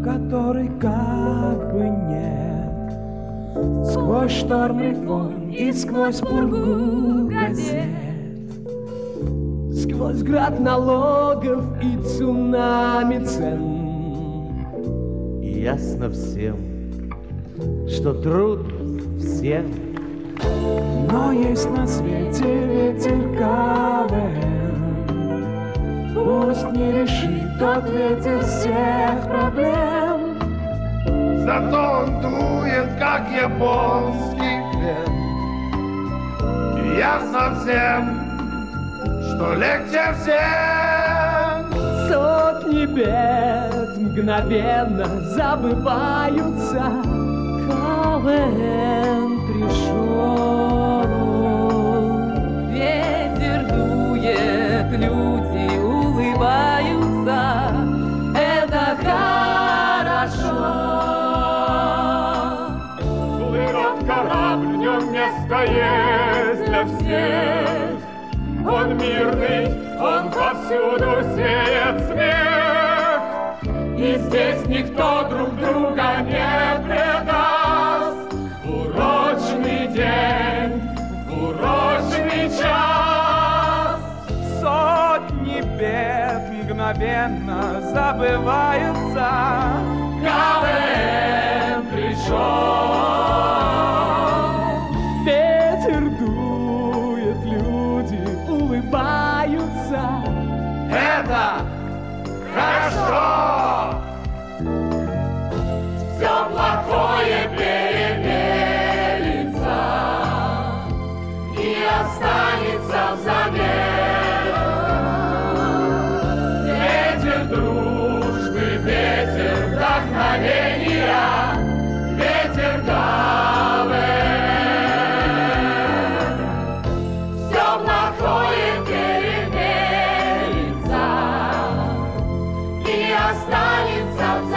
которой как бы нет. Сквозь шторм реформ и сквозь пургу газет, сквозь град налогов и цунами цен. Ясно всем, что трудно всем, но есть на свете ветер КВН. Пусть не решит тот ветер всех проблем, зато он дует, как японский фен. И ясно всем, что легче всем. Сотни бед мгновенно забываются. КВН пришел. Ветер дует, люди улыбаются. Это хорошо. Плывет корабль, в нем место есть для всех. Он мирный, он повсюду сеет смех. И здесь никто друг друга не предаст. Урочный день, урочный час. Сотни бед мгновенно забываются. КВН пришел. Ветер дует, люди улыбаются. Это хорошо. Все плохое перемелится и останется взамен. Ветер дружбы, ветер вдохновения, ветер КВН. Все плохое перемелится и останется взамен.